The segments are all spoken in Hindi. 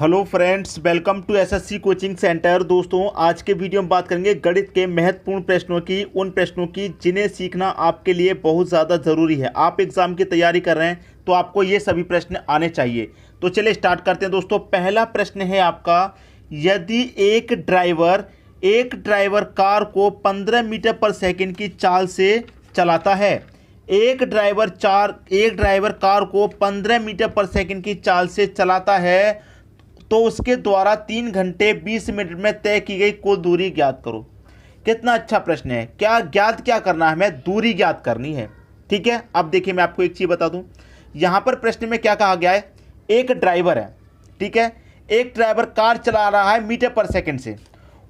Hello friends, welcome to SSC coaching centre. दोस्तों, आज के वीडियो में बात करेंगे गणित के महत्वपूर्ण प्रश्नों की, उन प्रश्नों की जिन्हें सीखना आपके लिए बहुत ज़्यादा ज़रूरी है। आप एग्ज़ाम की तैयारी कर रहे हैं तो आपको ये सभी प्रश्न आने चाहिए। तो चलिए स्टार्ट करते हैं दोस्तों। पहला प्रश्न है आपका, यदि एक ड्राइवर कार को 15 मीटर पर सेकंड की चाल से चलाता है। एक ड्राइवर कार को 15 मीटर पर सेकंड की चाल से चलाता है तो उसके द्वारा 3 घंटे 20 मिनट में तय की गई कुल दूरी ज्ञात करो। कितना अच्छा प्रश्न है। क्या करना है, हमें दूरी ज्ञात करनी है। ठीक है, अब देखिए मैं आपको एक चीज़ बता दूं। यहाँ पर प्रश्न में क्या कहा गया है, एक ड्राइवर है, ठीक है, एक ड्राइवर कार चला रहा है मीटर पर सेकंड से,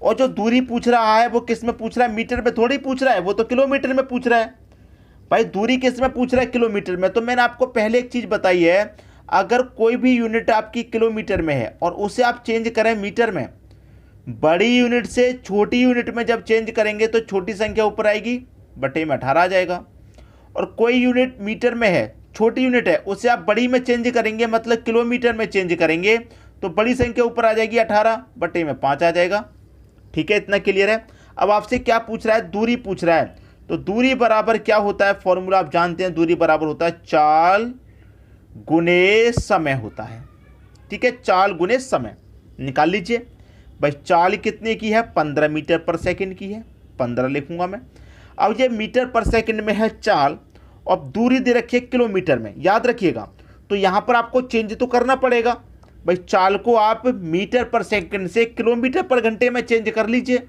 और जो दूरी पूछ रहा है वो किस में पूछ रहा है, मीटर में थोड़ी पूछ रहा है, वो तो किलोमीटर में पूछ रहा है। भाई दूरी किस में पूछ रहा है, किलोमीटर में। तो मैंने आपको पहले एक चीज़ बताई है, अगर कोई भी यूनिट आपकी किलोमीटर में है और उसे आप चेंज करें मीटर में, बड़ी यूनिट से छोटी यूनिट में जब चेंज करेंगे तो छोटी संख्या ऊपर आएगी, बटे में 18 आ जाएगा। और कोई यूनिट मीटर में है, छोटी यूनिट है, उसे आप बड़ी में चेंज करेंगे, मतलब किलोमीटर में चेंज करेंगे, तो बड़ी संख्या ऊपर आ जाएगी 18, बटे में 5 आ जाएगा। ठीक है, इतना क्लियर है। अब आपसे क्या पूछ रहा है, दूरी पूछ रहा है। तो दूरी बराबर क्या होता है, फॉर्मूला आप जानते हैं, दूरी बराबर होता है चाल गुने समय होता है। ठीक है, चाल गुने समय निकाल लीजिए। भाई चाल कितने की है, 15 मीटर पर सेकंड की है, 15 लिखूंगा मैं। अब ये मीटर पर सेकंड में है चाल, और दूरी दे रखी है किलोमीटर में, याद रखिएगा। तो यहाँ पर आपको चेंज तो करना पड़ेगा। भाई चाल को आप मीटर पर सेकंड से किलोमीटर पर घंटे में चेंज कर लीजिए।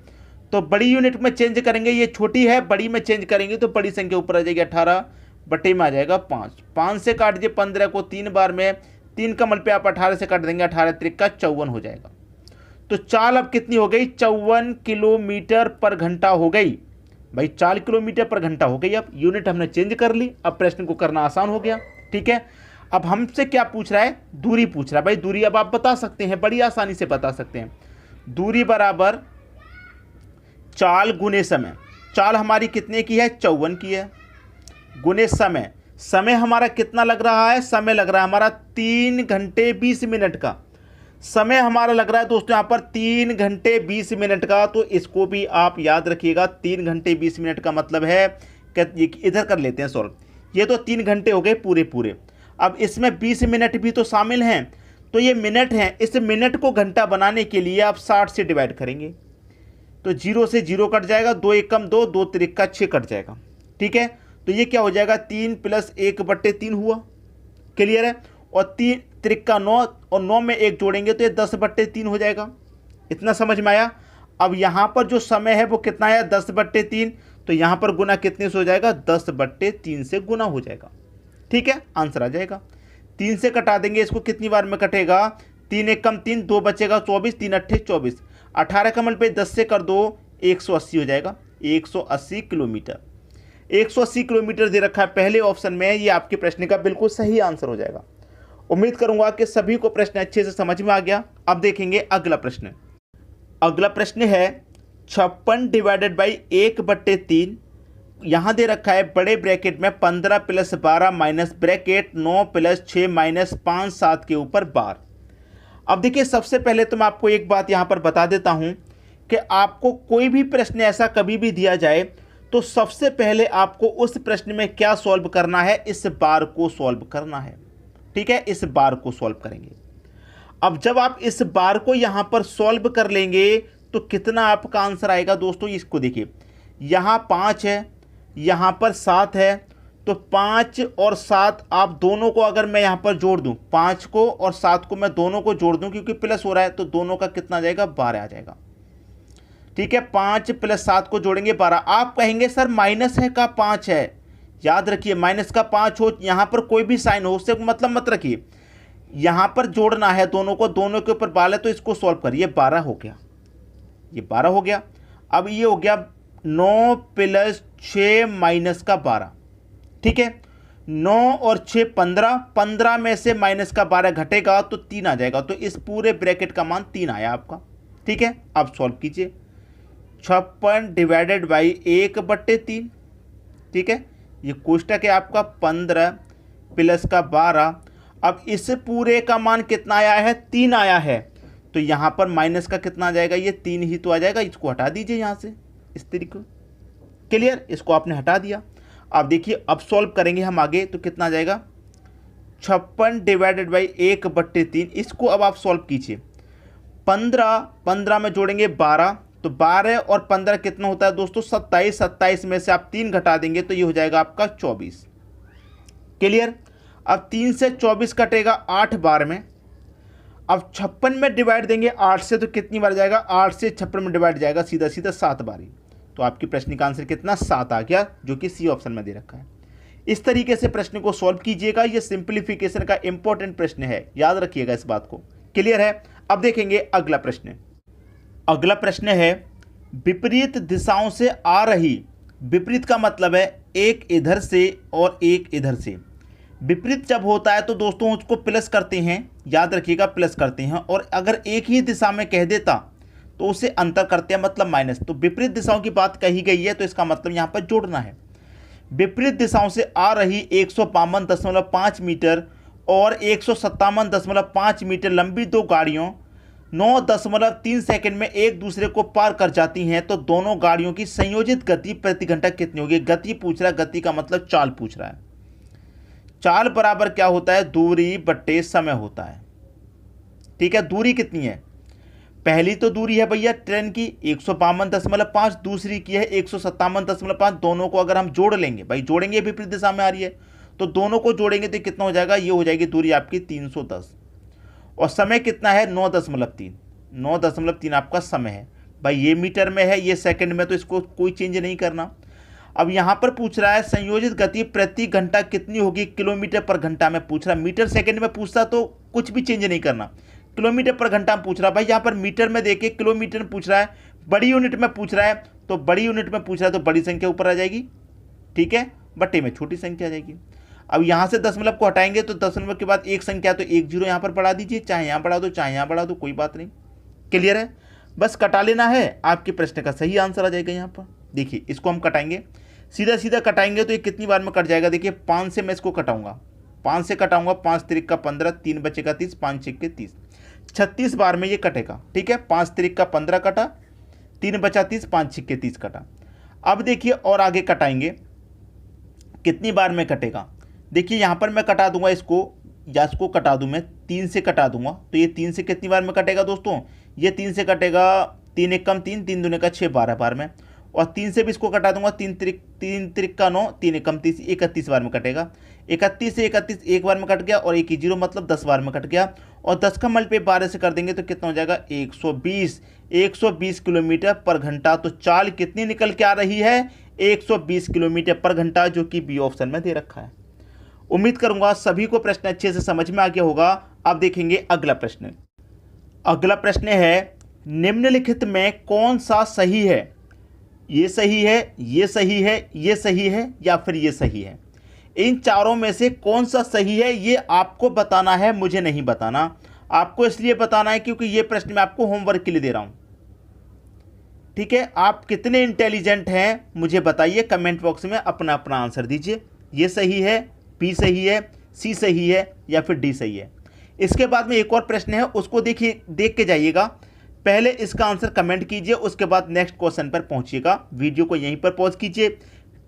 तो बड़ी यूनिट में चेंज करेंगे, ये छोटी है, बड़ी में चेंज करेंगे तो बड़ी संख्या ऊपर आ जाएगी 18, बटे में आ जाएगा 5। 5 से काट दिए 15 को 3 बार में, 3 कमल पे आप 18 से काट देंगे, 18 त्रिका 54 हो जाएगा। तो चाल अब कितनी हो गई, 54 किलोमीटर पर घंटा हो गई। भाई चाल किलोमीटर पर घंटा हो गई। अब यूनिट हमने चेंज कर ली, अब प्रश्न को करना आसान हो गया। ठीक है, अब हमसे क्या पूछ रहा है, दूरी पूछ रहा है। भाई दूरी अब आप बता सकते हैं, बड़ी आसानी से बता सकते हैं। दूरी बराबर चाल गुने समय। चाल हमारी कितने की है, 54 की है, गुने समय। समय हमारा कितना लग रहा है, समय लग रहा है हमारा 3 घंटे 20 मिनट का। समय हमारा लग रहा है दोस्तों यहाँ पर 3 घंटे 20 मिनट का। तो इसको भी आप याद रखिएगा, 3 घंटे 20 मिनट का मतलब है कि इधर कर लेते हैं सॉल्व। ये तो 3 घंटे हो गए पूरे पूरे। अब इसमें 20 मिनट भी तो शामिल हैं, तो ये मिनट हैं। इस मिनट को घंटा बनाने के लिए आप 60 से डिवाइड करेंगे, तो 0 से 0 कट जाएगा, 2 एकम 2, 2 त्रिका 6 कट जाएगा। ठीक है, तो ये क्या हो जाएगा, 3 + 1/3 हुआ। क्लियर है। और 3 त्रिका 9, और 9 में 1 जोड़ेंगे तो ये 10/3 हो जाएगा। इतना समझ में आया। अब यहाँ पर जो समय है वो कितना आया, 10/3। तो यहाँ पर गुना कितने से हो जाएगा, 10/3 से गुना हो जाएगा। ठीक है, आंसर आ जाएगा। 3 से कटा देंगे इसको, कितनी बार में कटेगा, 3 एकम 3, 2 बचेगा 24, 3 अट्ठे 24, 18 कमल पे 10 से कर दो, 180 हो जाएगा। 180 किलोमीटर, 180 किलोमीटर दे रखा है पहले ऑप्शन में। ये आपके प्रश्न का बिल्कुल सही आंसर हो जाएगा। उम्मीद करूंगा कि सभी को प्रश्न अच्छे से समझ में आ गया। अब देखेंगे अगला प्रश्न। अगला प्रश्न है 56 डिवाइडेड बाई 1/3। यहाँ दे रखा है बड़े ब्रैकेट में 15 + 12 माइनस ब्रैकेट 9 + 6 माइनस 5 7 के ऊपर बार। अब देखिए, सबसे पहले तो मैं आपको एक बात यहाँ पर बता देता हूँ कि आपको कोई भी प्रश्न ऐसा कभी भी दिया जाए तो सबसे पहले आपको उस प्रश्न में क्या सॉल्व करना है, इस बार को सॉल्व करना है। ठीक है, इस बार को सॉल्व करेंगे। अब जब आप इस बार को यहां पर सॉल्व कर लेंगे तो कितना आपका आंसर आएगा दोस्तों, इसको देखिए। यहां 5 है, यहां पर 7 है, तो 5 और 7 आप दोनों को अगर मैं यहां पर जोड़ दूं, 5 को और 7 को मैं दोनों को जोड़ दूं, क्योंकि प्लस हो रहा है, तो दोनों का कितना आ जाएगा, 12 आ जाएगा। ठीक है, 5 + 7 को जोड़ेंगे 12। आप कहेंगे सर माइनस है का 5 है। याद रखिए, माइनस का 5 हो, यहां पर कोई भी साइन हो, उससे मतलब मत रखिए। यहां पर जोड़ना है दोनों को, दोनों के ऊपर बाल है, तो इसको सॉल्व करिए। 12 हो गया, ये 12 हो गया। अब ये हो गया 9 + 6 माइनस का 12। ठीक है, 9 और 6 15, 15 में से माइनस का 12 घटेगा तो 3 आ जाएगा। तो इस पूरे ब्रैकेट का मान 3 आया आपका। ठीक है, अब सॉल्व कीजिए। 56 डिवाइडेड बाई 1/3। ठीक है, ये कोष्टक है आपका, 15 + का 12। अब इस पूरे का मान कितना आया है, 3 आया है। तो यहाँ पर माइनस का कितना आ जाएगा, ये 3 ही तो आ जाएगा। इसको हटा दीजिए यहाँ से इस तरीके। क्लियर, इसको आपने हटा दिया। अब देखिए अब सॉल्व करेंगे हम आगे, तो कितना आ जाएगा 56 डिवाइडेड बाई 1/3। इसको अब आप सॉल्व कीजिए। 15 में जोड़ेंगे 12, तो 12 और 15 कितना होता है दोस्तों 27। 27 में से आप 3 घटा देंगे तो ये हो जाएगा आपका 24। क्लियर। अब 3 से 24 कटेगा 8 बार में। अब 56 में डिवाइड देंगे 8 से, तो कितनी बार जाएगा, 8 से 56 में डिवाइड जाएगा सीधा सीधा 7 बार ही। तो आपकी प्रश्न का आंसर कितना 7 आ गया, जो कि सी ऑप्शन में दे रखा है। इस तरीके से प्रश्न को सॉल्व कीजिएगा। ये सिंप्लीफिकेशन का इंपॉर्टेंट प्रश्न है, याद रखिएगा इस बात को। क्लियर है। अब देखेंगे अगला प्रश्न। अगला प्रश्न है विपरीत दिशाओं से आ रही, विपरीत का मतलब है एक इधर से और एक इधर से। विपरीत जब होता है तो दोस्तों उसको प्लस करते हैं, याद रखिएगा प्लस करते हैं। और अगर एक ही दिशा में कह देता तो उसे अंतर करते हैं, मतलब माइनस। तो विपरीत दिशाओं की बात कही गई है तो इसका मतलब यहाँ पर जोड़ना है। विपरीत दिशाओं से आ रही 152.5 मीटर और 157.5 मीटर लंबी दो गाड़ियों 9.3 सेकंड में एक दूसरे को पार कर जाती हैं, तो दोनों गाड़ियों की संयोजित गति प्रति घंटा कितनी होगी। गति पूछ रहा है, गति का मतलब चाल पूछ रहा है। चाल बराबर क्या होता है, दूरी बट्टे समय होता है। ठीक है, दूरी कितनी है, पहली तो दूरी है भैया ट्रेन की 152.5, दूसरी की है 157.5। दोनों को अगर हम जोड़ लेंगे, भाई जोड़ेंगे, विपरीत दिशा में आ रही है तो दोनों को जोड़ेंगे तो कितना हो जाएगा, ये हो जाएगी दूरी आपकी 310। और समय कितना है 9.3। 9.3 आपका समय है। भाई ये मीटर में है, ये सेकंड में, तो इसको कोई चेंज नहीं करना। अब यहाँ पर पूछ रहा है संयोजित गति प्रति घंटा कितनी होगी, किलोमीटर पर घंटा में पूछ रहा है। मीटर सेकंड में पूछता तो कुछ भी चेंज नहीं करना, किलोमीटर पर घंटा में पूछ रहा है। भाई यहाँ पर मीटर में देखे किलोमीटर में पूछ रहा है, बड़ी यूनिट में पूछ रहा है, तो बड़ी यूनिट में पूछ रहा है तो बड़ी संख्या ऊपर आ जाएगी। ठीक है, बट्टे में छोटी संख्या आ जाएगी। अब यहाँ से दशमलव को हटाएंगे तो दशमलव के बाद एक संख्या, तो 1 0 यहाँ पर बढ़ा दीजिए, चाहे यहाँ बढ़ा दो चाहे यहाँ बढ़ा दो, कोई बात नहीं। क्लियर है, बस कटा लेना है, आपके प्रश्न का सही आंसर आ जाएगा। यहाँ पर देखिए इसको हम कटाएंगे, सीधा सीधा कटाएंगे तो ये कितनी बार में कट जाएगा। देखिए 5 से मैं इसको कटाऊंगा, 5 से कटाऊंगा, 5 तिरिक का 15, 3 बचेगा 30, 5 6 के 30, 36 बार में ये कटेगा। ठीक है, 5 तिरिक का 15 कटा, 3 बचा 30, 5 6 के 30 कटा। अब देखिए और आगे कटाएंगे, कितनी बार में कटेगा। देखिए यहाँ पर मैं कटा दूंगा इसको, या इसको कटा दूं मैं 3 से कटा दूंगा, तो ये 3 से कितनी बार में कटेगा दोस्तों, ये 3 से कटेगा 3 1 कम 3, 3 दूने का 6, 12 बार में। और 3 से भी इसको कटा दूंगा, 3 तिरिक का 9, 3 1 कम 30, 31 बार में कटेगा। 31 से 31 एक बार में कट गया, और 1 0 मतलब 10 बार में कट गया। और 10 का मल्टीप्लाई 12 से कर देंगे तो कितना हो जाएगा 120 किलोमीटर पर घंटा। तो चाल कितनी निकल के आ रही है 120 किलोमीटर पर घंटा, जो कि बी ऑप्शन में दे रखा है। उम्मीद करूंगा सभी को प्रश्न अच्छे से समझ में आ गया होगा। अब देखेंगे अगला प्रश्न। अगला प्रश्न है निम्नलिखित में कौन सा सही है, ये सही है, ये सही है, ये सही है, या फिर ये सही है। इन चारों में से कौन सा सही है ये आपको बताना है, मुझे नहीं बताना। आपको इसलिए बताना है क्योंकि ये प्रश्न मैं आपको होमवर्क के लिए दे रहा हूं। ठीक है, आप कितने इंटेलिजेंट हैं मुझे बताइए, कमेंट बॉक्स में अपना अपना आंसर दीजिए। ये सही है, बी सही है, सी सही है, या फिर डी सही है। इसके बाद में एक और प्रश्न है, उसको देखिए, देख के जाइएगा। पहले इसका आंसर कमेंट कीजिए, उसके बाद नेक्स्ट क्वेश्चन पर पहुंचिएगा। वीडियो को यहीं पर पॉज कीजिए,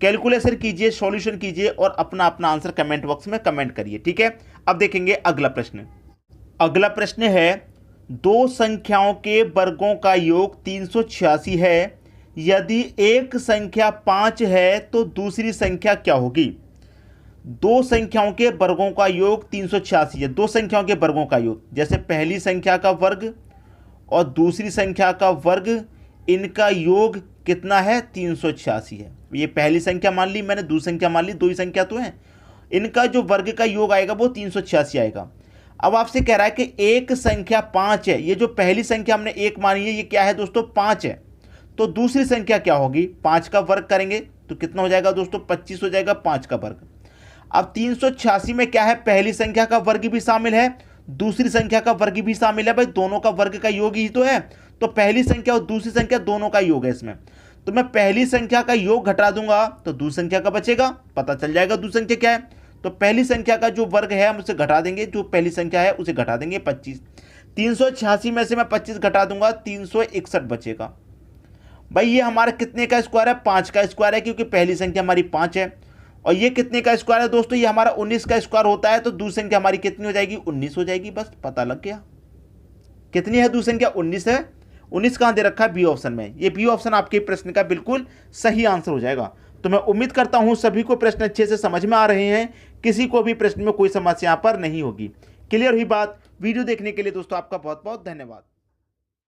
कैलकुलेशन कीजिए, सॉल्यूशन कीजिए और अपना अपना आंसर कमेंट बॉक्स में कमेंट करिए। ठीक है, अब देखेंगे अगला प्रश्न। अगला प्रश्न है दो संख्याओं के वर्गों का योग 386 है। यदि एक संख्या 5 है तो दूसरी संख्या क्या होगी। दो संख्याओं के वर्गों का योग 386 है। दो संख्याओं के वर्गों का योग, जैसे पहली संख्या का वर्ग और दूसरी संख्या का वर्ग, इनका योग कितना है 386 है। ये पहली संख्या मान ली मैंने, दूसरी संख्या मान ली, दो ही संख्या तो है। इनका जो वर्ग का योग आएगा वो 386 आएगा। अब आपसे कह रहा है कि एक संख्या 5 है। ये जो पहली संख्या हमने 1 मानी है, ये क्या है दोस्तों 5 है। तो दूसरी संख्या क्या होगी, 5 का वर्ग करेंगे तो कितना हो जाएगा दोस्तों 25 हो जाएगा 5 का वर्ग। अब 386 में क्या है, पहली संख्या का वर्ग भी शामिल है, दूसरी संख्या का वर्ग भी शामिल है। भाई दोनों का वर्ग का योग ही तो है, तो पहली संख्या और दूसरी संख्या दोनों का योग है इसमें। तो मैं पहली संख्या का योग घटा दूंगा तो दूसरी संख्या का बचेगा, पता चल जाएगा दूसरी संख्या क्या है। तो पहली संख्या का जो वर्ग है हम उसे घटा देंगे, जो पहली संख्या है उसे घटा देंगे 25। 386 में से मैं 25 घटा दूंगा, 361 बचेगा। भाई ये हमारा कितने का स्क्वायर है? 5 का स्क्वायर है, क्योंकि पहली संख्या हमारी 5 है। और ये कितने का स्क्वायर है दोस्तों? ये हमारा 19 का स्क्वायर होता है, तो दूसरी संख्या हमारी कितनी हो जाएगी? 19 हो जाएगी। बस पता लग गया। कितनी है दूसरी संख्या? 19 है। 19 कहां दे रखा है? बी ऑप्शन में। ये बी ऑप्शन आपके प्रश्न का बिल्कुल सही आंसर हो जाएगा। तो मैं उम्मीद करता हूं सभी को प्रश्न अच्छे से समझ में आ रहे हैं, किसी को भी प्रश्न में कोई समस्या यहां पर नहीं होगी। क्लियर हुई बात? वीडियो देखने के लिए दोस्तों आपका बहुत बहुत धन्यवाद।